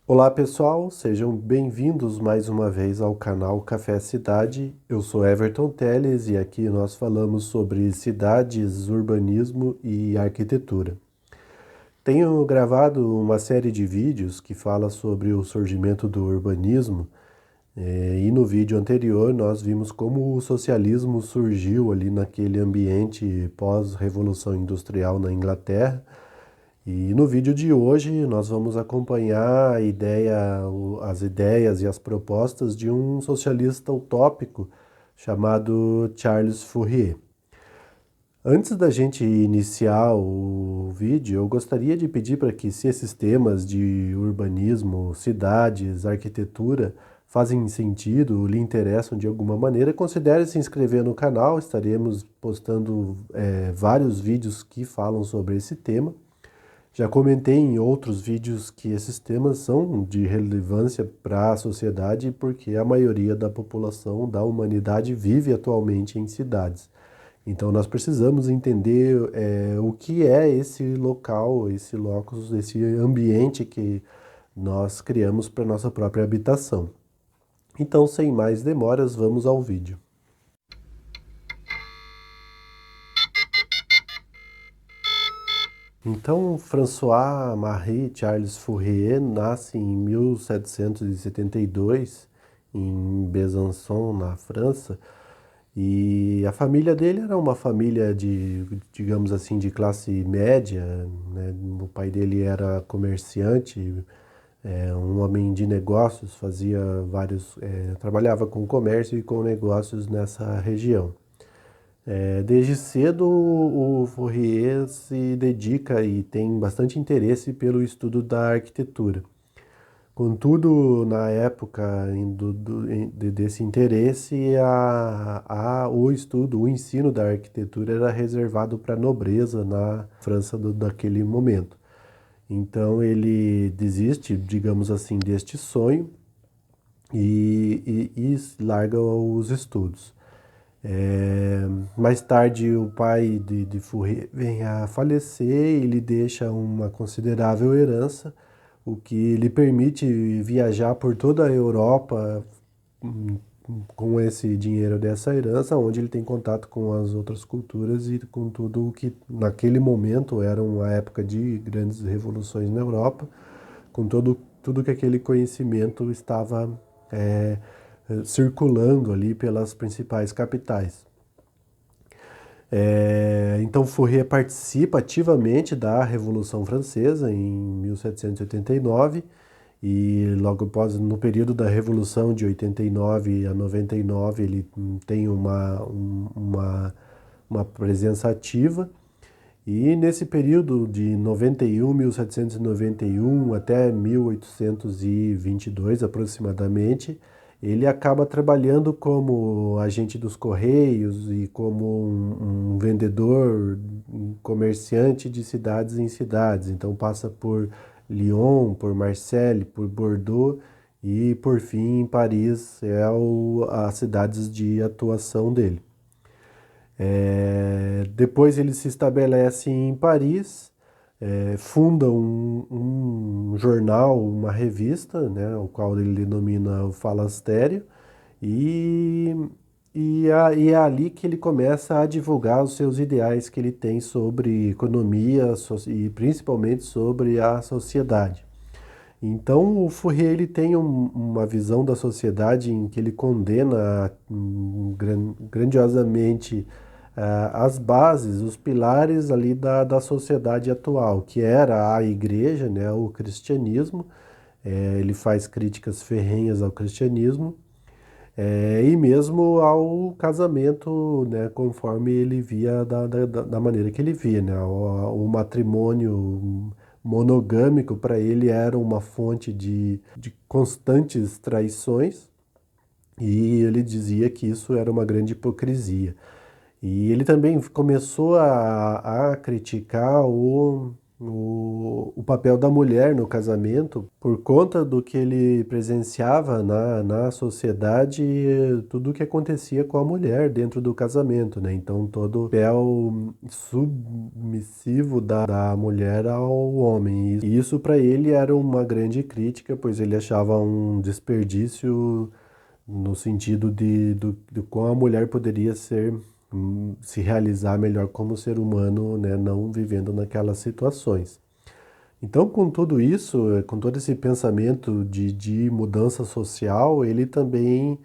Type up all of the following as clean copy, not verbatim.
Olá pessoal, sejam bem-vindos mais uma vez ao canal Café Cidade. Eu sou Everton Teles e aqui nós falamos sobre cidades, urbanismo e arquitetura. Tenho gravado uma série de vídeos que fala sobre o surgimento do urbanismo, e no vídeo anterior nós vimos como o socialismo surgiu ali naquele ambiente pós-revolução industrial na Inglaterra. E no vídeo de hoje nós vamos acompanhar as ideias e as propostas de um socialista utópico chamado Charles Fourier. Antes da gente iniciar o vídeo, eu gostaria de pedir para que, se esses temas de urbanismo, cidades, arquitetura fazem sentido, lhe interessam de alguma maneira, considere se inscrever no canal. Estaremos postando vários vídeos que falam sobre esse tema. Já comentei em outros vídeos que esses temas são de relevância para a sociedade porque a maioria da população da humanidade vive atualmente em cidades. Então nós precisamos entender o que é esse local, esse locus, esse ambiente que nós criamos para nossa própria habitação. Então, sem mais demoras, vamos ao vídeo. Então, François-Marie Charles Fourier nasce em 1772 em Besançon, na França, e a família dele era uma família de, digamos assim, de classe média, né? O pai dele era comerciante, um homem de negócios, trabalhava com comércio e com negócios nessa região. Desde cedo, o Fourier se dedica e tem bastante interesse pelo estudo da arquitetura. Contudo, na época desse interesse, o ensino da arquitetura era reservado para a nobreza na França daquele momento. Então, ele desiste, digamos assim, deste sonho e larga os estudos. Mais tarde, o pai de Fourier vem a falecer e lhe deixa uma considerável herança, o que lhe permite viajar por toda a Europa hum, com esse dinheiro dessa herança, onde ele tem contato com as outras culturas e com tudo o que naquele momento era uma época de grandes revoluções na Europa, com tudo que aquele conhecimento estava é, circulando ali pelas principais capitais. Então Fourier participa ativamente da Revolução Francesa em 1789 e logo após, no período da Revolução de 89 a 99, ele tem uma presença ativa. E nesse período de 1791 até 1822 aproximadamente, ele acaba trabalhando como agente dos Correios e como um vendedor, um comerciante de cidades em cidades. Então passa por Lyon, por Marseille, por Bordeaux e por fim em Paris as cidades de atuação dele. Depois ele se estabelece em Paris, funda um jornal, uma revista, né, o qual ele denomina o Falastério, e, e é ali que ele começa a divulgar os seus ideais que ele tem sobre economia e principalmente sobre a sociedade. Então, o Fourier ele tem uma visão da sociedade em que ele condena grandiosamente as bases, os pilares ali da sociedade atual, que era a igreja, né, o cristianismo. Ele faz críticas ferrenhas ao cristianismo, e mesmo ao casamento, né, conforme ele via da maneira que ele via, né, o matrimônio monogâmico para ele era uma fonte de constantes traições e ele dizia que isso era uma grande hipocrisia. E ele também começou a criticar o papel da mulher no casamento, por conta do que ele presenciava na sociedade, tudo o que acontecia com a mulher dentro do casamento, né? Então, todo o papel submissivo da mulher ao homem. E isso para ele era uma grande crítica, pois ele achava um desperdício no sentido de como a mulher poderia se realizar melhor como ser humano, né, não vivendo naquelas situações. Então, com tudo isso, com todo esse pensamento de mudança social, ele também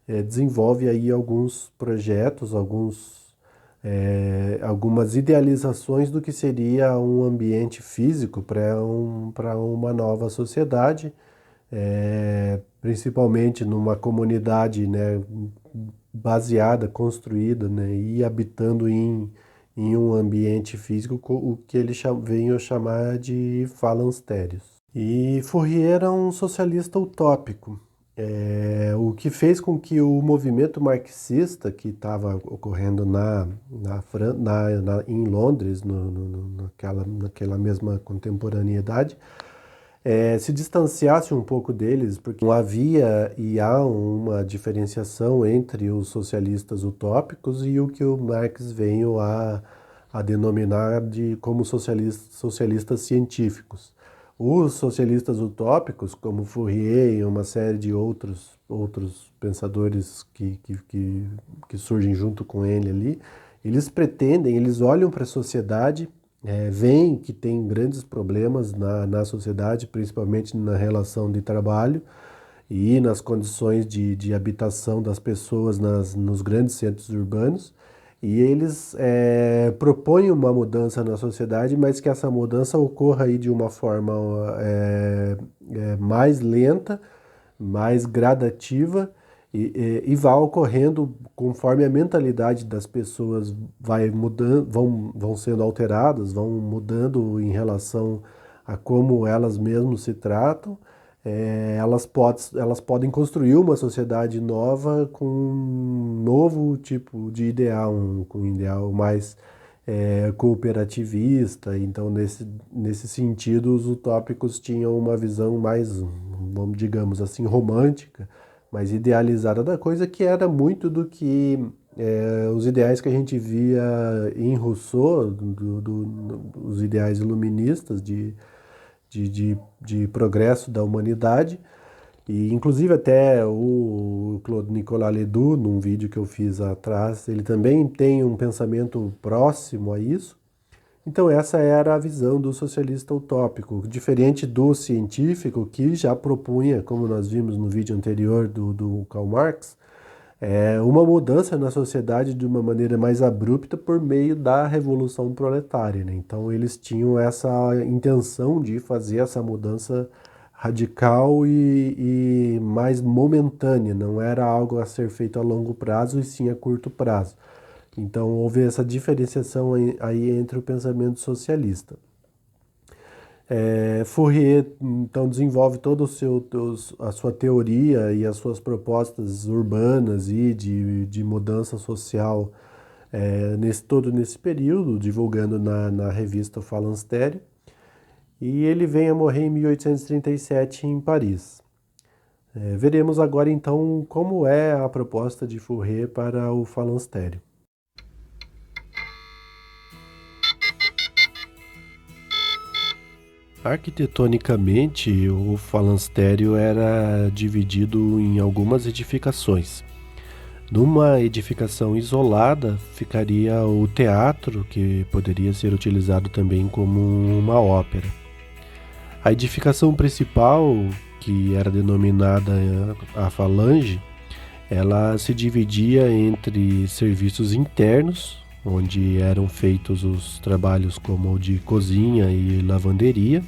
desenvolve aí alguns projetos, algumas idealizações do que seria um ambiente físico para uma nova sociedade, principalmente numa comunidade, né, baseada, construída, né, e habitando em um ambiente físico, o que ele veio a chamar de falansterios. E Fourier era um socialista utópico, o que fez com que o movimento marxista que estava ocorrendo em Londres, naquela mesma contemporaneidade, se distanciasse um pouco deles, porque não havia e há uma diferenciação entre os socialistas utópicos e o que o Marx veio a denominar como socialistas científicos. Os socialistas utópicos, como Fourier e uma série de outros pensadores que surgem junto com ele ali, eles olham para a sociedade, veem que tem grandes problemas na sociedade, principalmente na relação de trabalho e nas condições de habitação das pessoas nos grandes centros urbanos. E eles propõem uma mudança na sociedade, mas que essa mudança ocorra aí de uma forma mais lenta, mais gradativa, e vá ocorrendo conforme a mentalidade das pessoas vai mudando, vão sendo alteradas, vão mudando em relação a como elas mesmas se tratam. Elas podem construir uma sociedade nova com um novo tipo de ideal, com um ideal mais cooperativista. Então, nesse sentido, os utópicos tinham uma visão mais, digamos assim, romântica, mais idealizada da coisa, que era muito do que os ideais que a gente via em Rousseau, os ideais iluministas de progresso da humanidade. E inclusive até o Claude Nicolas Ledoux, num vídeo que eu fiz atrás, ele também tem um pensamento próximo a isso. Então essa era a visão do socialista utópico, diferente do científico, que já propunha, como nós vimos no vídeo anterior do Karl Marx, uma mudança na sociedade de uma maneira mais abrupta por meio da Revolução Proletária, né? Então eles tinham essa intenção de fazer essa mudança radical e mais momentânea, não era algo a ser feito a longo prazo e sim a curto prazo. Então houve essa diferenciação aí entre o pensamento socialista. Fourier então desenvolve toda a sua teoria e as suas propostas urbanas e de mudança social nesse período, divulgando na revista Phalanstère, e ele vem a morrer em 1837 em Paris. Veremos agora então como é a proposta de Fourier para o Phalanstère. Arquitetonicamente, o falanstério era dividido em algumas edificações. Numa edificação isolada ficaria o teatro, que poderia ser utilizado também como uma ópera. A edificação principal, que era denominada a falange, ela se dividia entre serviços internos, onde eram feitos os trabalhos como de cozinha e lavanderia.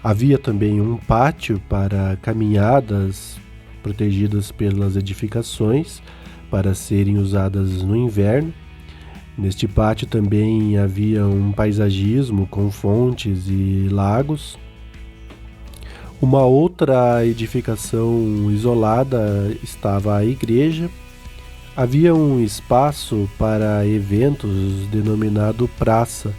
Havia também um pátio para caminhadas protegidas pelas edificações para serem usadas no inverno. Neste pátio também havia um paisagismo com fontes e lagos. Uma outra edificação isolada estava a igreja. Havia um espaço para eventos denominado praça,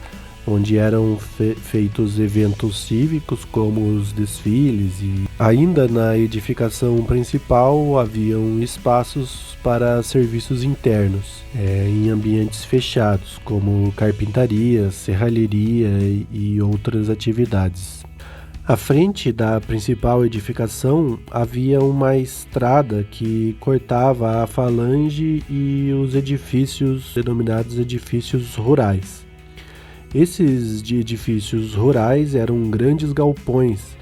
onde eram feitos eventos cívicos como os desfiles, e ainda na edificação principal haviam espaços para serviços internos, em ambientes fechados, como carpintaria, serralheria e outras atividades. À frente da principal edificação havia uma estrada que cortava a falange e os edifícios denominados edifícios rurais. Esses de edifícios rurais eram grandes galpões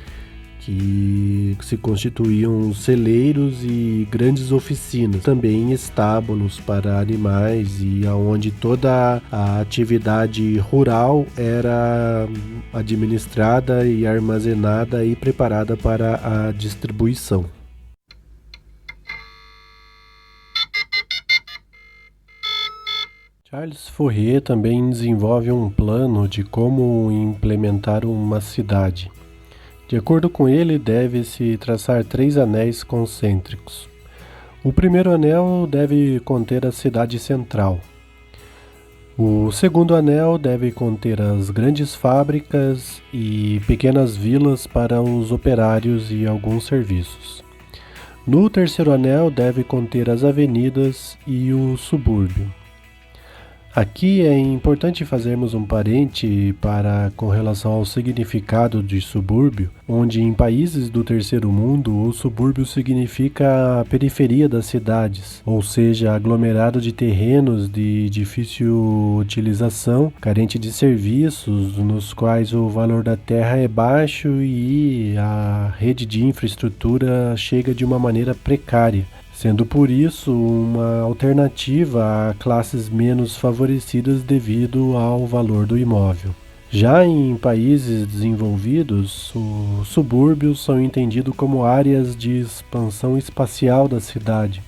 que se constituíam celeiros e grandes oficinas, também estábulos para animais e aonde toda a atividade rural era administrada e armazenada e preparada para a distribuição. Charles Fourier também desenvolve um plano de como implementar uma cidade. De acordo com ele, deve-se traçar 3 anéis concêntricos. O primeiro anel deve conter a cidade central. O segundo anel deve conter as grandes fábricas e pequenas vilas para os operários e alguns serviços. No terceiro anel deve conter as avenidas e o subúrbio. Aqui é importante fazermos um parente com relação ao significado de subúrbio, onde em países do terceiro mundo o subúrbio significa a periferia das cidades, ou seja, aglomerado de terrenos de difícil utilização, carente de serviços, nos quais o valor da terra é baixo e a rede de infraestrutura chega de uma maneira precária, sendo por isso uma alternativa a classes menos favorecidas devido ao valor do imóvel. Já em países desenvolvidos, os subúrbios são entendidos como áreas de expansão espacial da cidade.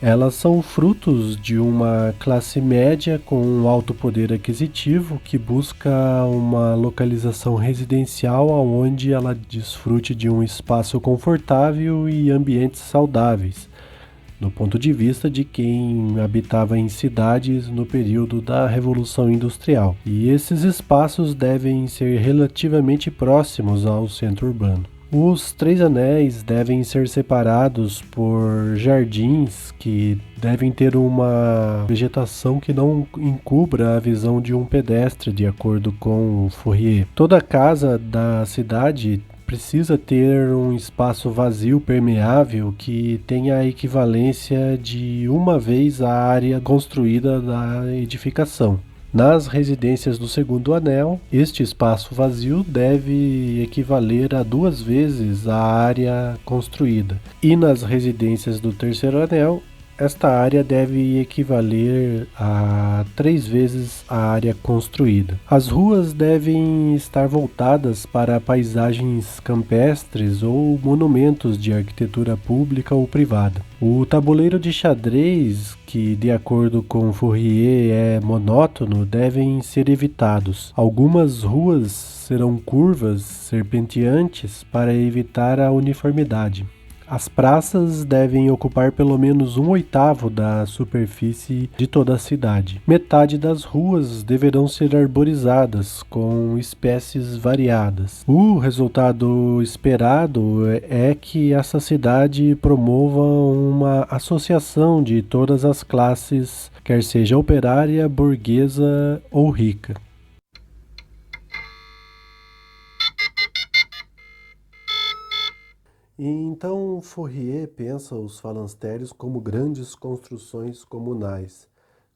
Elas são frutos de uma classe média com um alto poder aquisitivo que busca uma localização residencial onde ela desfrute de um espaço confortável e ambientes saudáveis, do ponto de vista de quem habitava em cidades no período da Revolução Industrial. E esses espaços devem ser relativamente próximos ao centro urbano. Os 3 anéis devem ser separados por jardins que devem ter uma vegetação que não encubra a visão de um pedestre, de acordo com Fourier. Toda casa da cidade precisa ter um espaço vazio permeável que tenha a equivalência de uma vez a área construída da edificação. Nas residências do segundo anel, este espaço vazio deve equivaler a 2 vezes a área construída. E nas residências do terceiro anel, esta área deve equivaler a 3 vezes a área construída. As ruas devem estar voltadas para paisagens campestres ou monumentos de arquitetura pública ou privada. O tabuleiro de xadrez, que de acordo com Fourier é monótono, devem ser evitados. Algumas ruas serão curvas, serpenteantes, para evitar a uniformidade. As praças devem ocupar pelo menos 1/8 da superfície de toda a cidade. Metade das ruas deverão ser arborizadas, com espécies variadas. O resultado esperado é que essa cidade promova uma associação de todas as classes, quer seja operária, burguesa ou rica. E então Fourier pensa os falancérios como grandes construções comunais,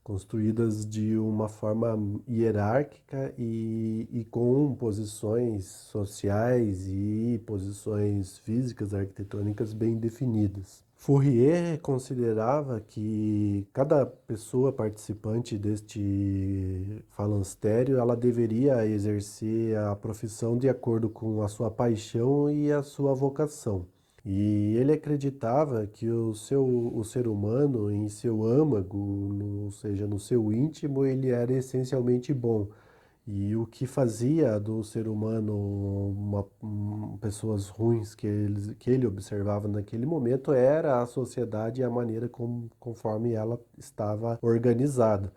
construídas de uma forma hierárquica e com posições sociais e posições físicas arquitetônicas bem definidas. Fourier considerava que cada pessoa participante deste falancério ela deveria exercer a profissão de acordo com a sua paixão e a sua vocação. E ele acreditava que o ser humano, em seu âmago, ou seja, no seu íntimo, ele era essencialmente bom. E o que fazia do ser humano pessoas ruins que ele observava naquele momento era a sociedade e a maneira conforme ela estava organizada.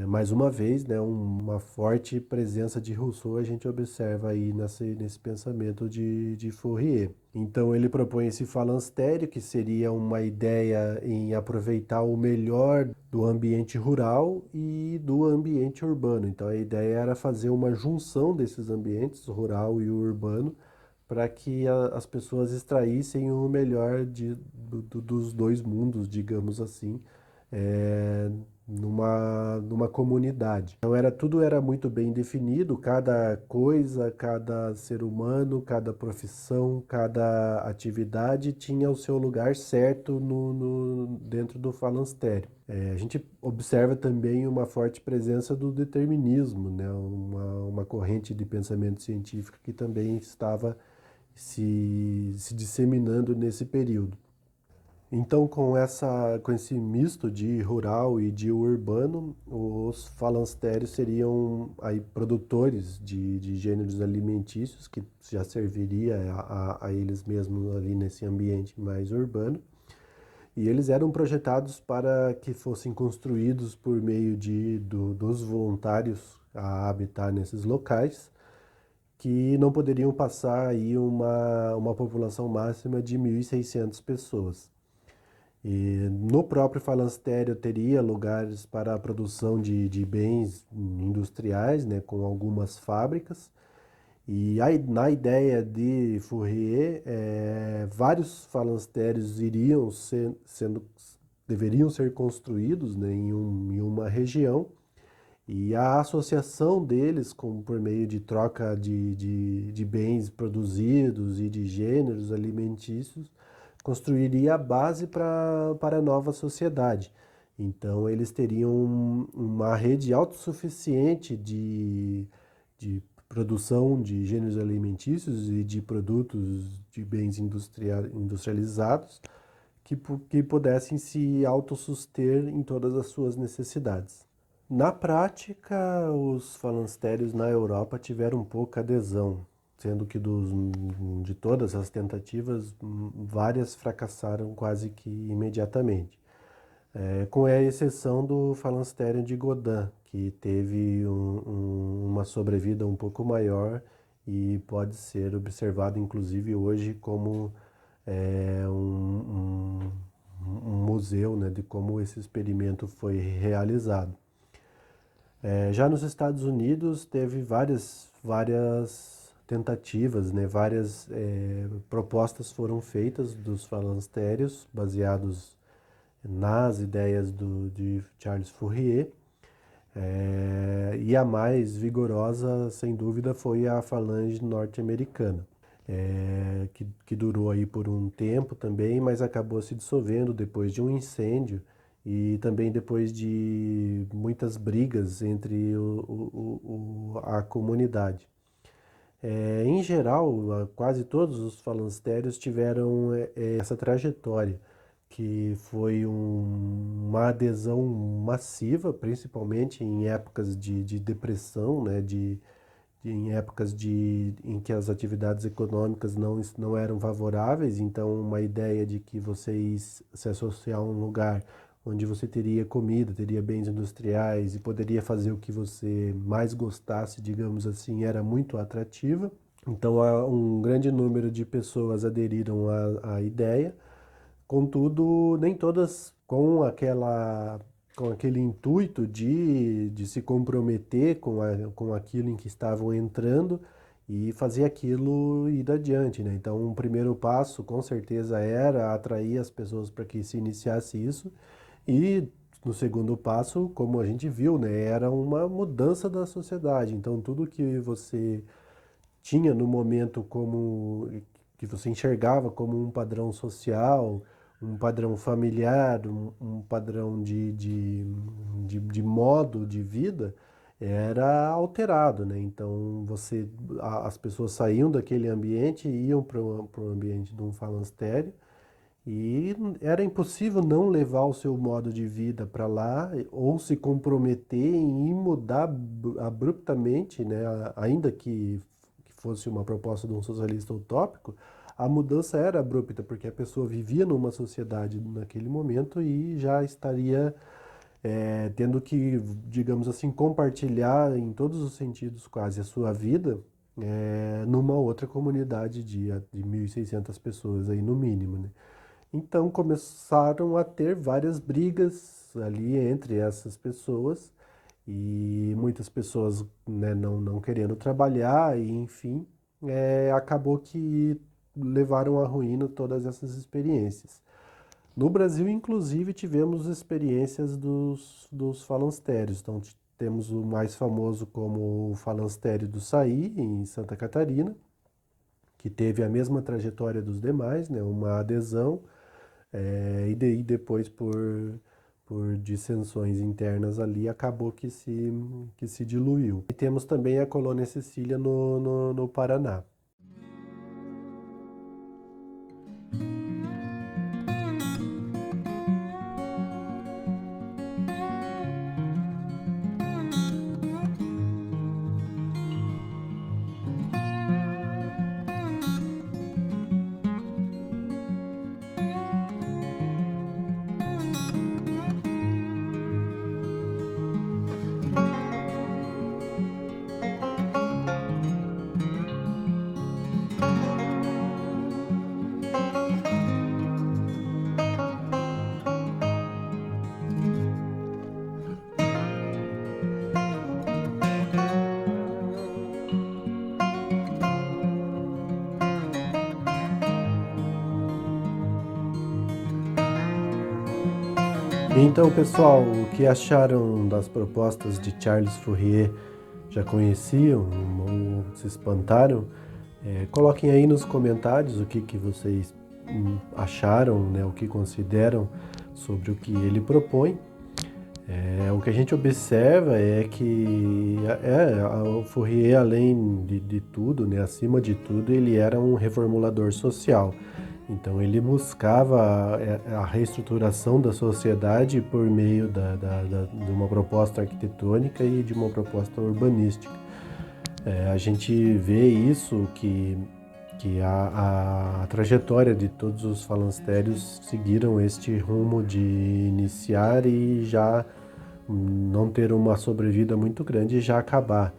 Mais uma vez, né, uma forte presença de Rousseau a gente observa aí nesse pensamento de Fourier. Então ele propõe esse falanstério, que seria uma ideia em aproveitar o melhor do ambiente rural e do ambiente urbano. Então a ideia era fazer uma junção desses ambientes, o rural e o urbano, para que as pessoas extraíssem o melhor dos dois mundos, digamos assim, é, numa comunidade. Então tudo era muito bem definido, cada coisa, cada ser humano, cada profissão, cada atividade tinha o seu lugar certo dentro do falanstério. A gente observa também uma forte presença do determinismo, né? Uma corrente de pensamento científico que também estava se disseminando nesse período. Então, com esse misto de rural e de urbano, os falansterios seriam aí produtores de gêneros alimentícios, que já serviria a eles mesmos ali nesse ambiente mais urbano. E eles eram projetados para que fossem construídos por meio dos voluntários a habitar nesses locais, que não poderiam passar aí uma população máxima de 1.600 pessoas. E no próprio falanstério teria lugares para a produção de bens industriais, né, com algumas fábricas. E aí, na ideia de Fourier, vários falansterios deveriam ser construídos, né, em uma região, e a associação deles, por meio de troca de bens produzidos e de gêneros alimentícios, construiria a base para a nova sociedade. Então, eles teriam uma rede autossuficiente de produção de gêneros alimentícios e de produtos de bens industrializados que pudessem se autossuster em todas as suas necessidades. Na prática, os falansterios na Europa tiveram pouca adesão, sendo que de todas as tentativas, várias fracassaram quase que imediatamente. Com a exceção do falanstério de Godin, que teve uma sobrevida um pouco maior e pode ser observado, inclusive, hoje como um museu, né, de como esse experimento foi realizado. Já nos Estados Unidos teve várias tentativas, né, várias propostas foram feitas dos falansterios baseados nas ideias de Charles Fourier. E a mais vigorosa, sem dúvida, foi a falange norte-americana, que durou aí por um tempo também, mas acabou se dissolvendo depois de um incêndio e também depois de muitas brigas entre a comunidade. Em geral, quase todos os falansterios tiveram essa trajetória, que foi uma adesão massiva, principalmente em épocas de depressão, né, em épocas em que as atividades econômicas não eram favoráveis. Então uma ideia de que você se associar a um lugar onde você teria comida, teria bens industriais e poderia fazer o que você mais gostasse, digamos assim, era muito atrativa. Então um grande número de pessoas aderiram à ideia. Contudo, nem todas com aquele intuito de se comprometer com aquilo em que estavam entrando e fazer aquilo ir adiante, né? Então, um primeiro passo, com certeza, era atrair as pessoas para que se iniciasse isso. E no segundo passo, como a gente viu, né, era uma mudança da sociedade. Então, tudo que você tinha no momento como que você enxergava como um padrão social, um padrão familiar, um padrão de modo de vida, era alterado, né? Então as pessoas saíam daquele ambiente e iam para o ambiente de um falanstério e era impossível não levar o seu modo de vida para lá ou se comprometer em mudar abruptamente, né? Ainda que fosse uma proposta de um socialista utópico, a mudança era abrupta, porque a pessoa vivia numa sociedade naquele momento e já estaria tendo que, digamos assim, compartilhar em todos os sentidos quase a sua vida numa outra comunidade de 1.600 pessoas aí no mínimo, né? Então começaram a ter várias brigas ali entre essas pessoas e muitas pessoas, né, não querendo trabalhar e enfim, acabou que levaram à ruína todas essas experiências. No Brasil, inclusive, tivemos experiências dos falancérios. Então, temos o mais famoso como o falancério do Saí, em Santa Catarina, que teve a mesma trajetória dos demais, né? Uma adesão, e depois, por dissensões internas ali, acabou que se diluiu. E temos também a Colônia Cecília no Paraná. Então, pessoal, o que acharam das propostas de Charles Fourier? Já conheciam ou se espantaram? Coloquem aí nos comentários o que vocês acharam, né, o que consideram sobre o que ele propõe. O que a gente observa é que o Fourier, além de tudo, né, acima de tudo, ele era um reformulador social. Então ele buscava a reestruturação da sociedade por meio de uma proposta arquitetônica e de uma proposta urbanística. A gente vê isso que a trajetória de todos os falancérios seguiram este rumo de iniciar e já não ter uma sobrevida muito grande e já acabar.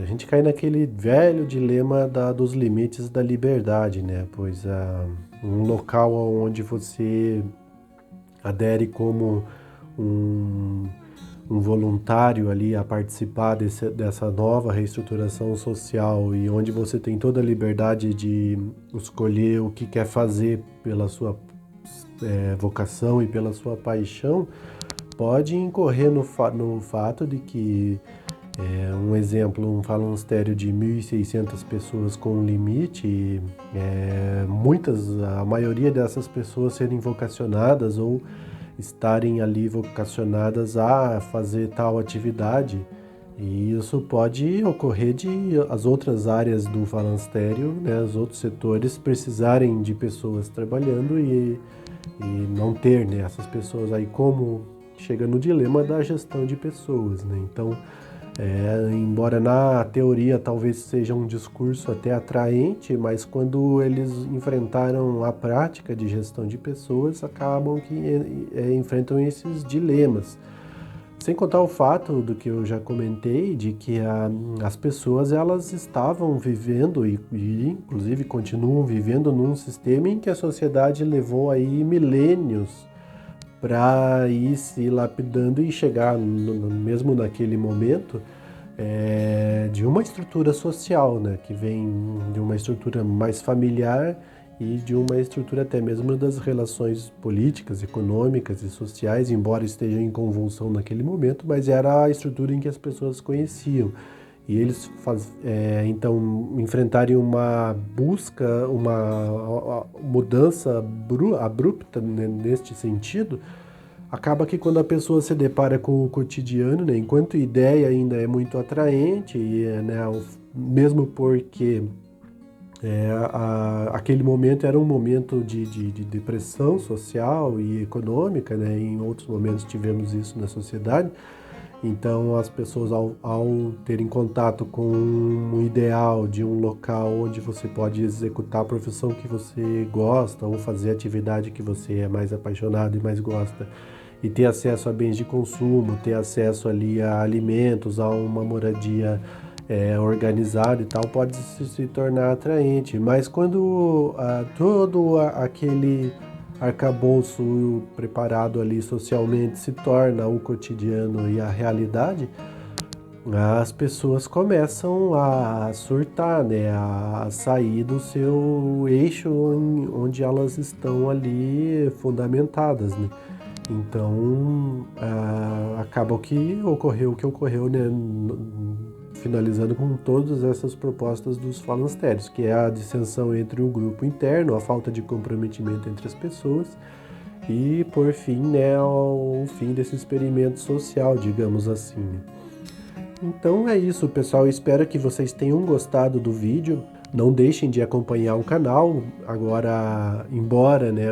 A gente cai naquele velho dilema dos limites da liberdade, né? Pois um local onde você adere como um voluntário ali a participar dessa nova reestruturação social e onde você tem toda a liberdade de escolher o que quer fazer pela sua vocação e pela sua paixão, pode incorrer no fato de que um exemplo, um falancério de 1.600 pessoas com limite, a maioria dessas pessoas serem vocacionadas ou estarem ali vocacionadas a fazer tal atividade, e isso pode ocorrer de as outras áreas do falancério, né, os outros setores precisarem de pessoas trabalhando e não ter, né, essas pessoas aí, como chega no dilema da gestão de pessoas, né? Então, embora na teoria talvez seja um discurso até atraente, mas quando eles enfrentaram a prática de gestão de pessoas, acabam que enfrentam esses dilemas. Sem contar o fato do que eu já comentei, de que as pessoas elas estavam vivendo e inclusive continuam vivendo num sistema em que a sociedade levou aí milênios para ir se lapidando e chegar, mesmo naquele momento, de uma estrutura social, né, que vem de uma estrutura mais familiar e de uma estrutura até mesmo das relações políticas, econômicas e sociais, embora estejam em convulsão naquele momento, mas era a estrutura em que as pessoas conheciam. E eles, então, enfrentarem uma busca, uma mudança abrupta, né, neste sentido, acaba que quando a pessoa se depara com o cotidiano, né, enquanto a ideia ainda é muito atraente, né, mesmo porque aquele momento era um momento de depressão social e econômica, né, em outros momentos tivemos isso na sociedade. Então, as pessoas, ao terem contato com um ideal de um local onde você pode executar a profissão que você gosta ou fazer a atividade que você é mais apaixonado e mais gosta, e ter acesso a bens de consumo, ter acesso ali a alimentos, a uma moradia organizada e tal, pode se tornar atraente. Mas quando todo aquele arcabouço preparado ali socialmente se torna o cotidiano e a realidade, as pessoas começam a surtar, né? A sair do seu eixo onde elas estão ali fundamentadas, né? Então, acaba que ocorreu o que ocorreu, né? Finalizando com todas essas propostas dos falancérios, que é a dissensão entre o grupo interno, a falta de comprometimento entre as pessoas e, por fim, né, o fim desse experimento social, digamos assim, né? Então é isso, pessoal. Eu espero que vocês tenham gostado do vídeo. Não deixem de acompanhar o canal. Agora, embora, né,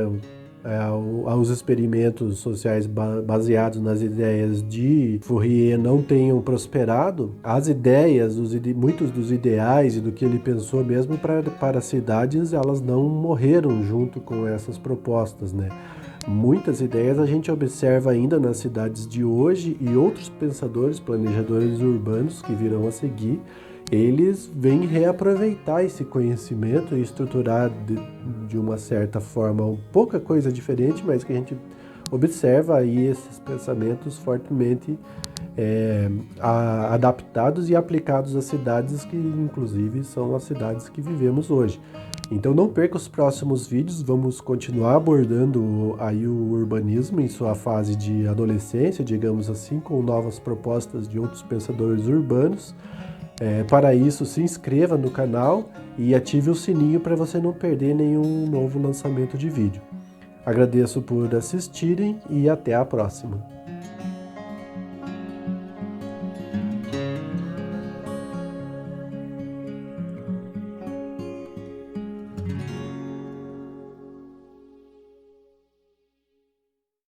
os experimentos sociais baseados nas ideias de Fourier não tenham prosperado, as ideias, muitos dos ideais e do que ele pensou mesmo para as cidades, elas não morreram junto com essas propostas, né? Muitas ideias a gente observa ainda nas cidades de hoje, e outros pensadores, planejadores urbanos que virão a seguir, eles vêm reaproveitar esse conhecimento e estruturar de uma certa forma pouca coisa diferente, mas que a gente observa aí esses pensamentos fortemente adaptados e aplicados às cidades que, inclusive, são as cidades que vivemos hoje. Então não perca os próximos vídeos, vamos continuar abordando aí o urbanismo em sua fase de adolescência, digamos assim, com novas propostas de outros pensadores urbanos. Para isso, se inscreva no canal e ative o sininho para você não perder nenhum novo lançamento de vídeo. Agradeço por assistirem e até a próxima.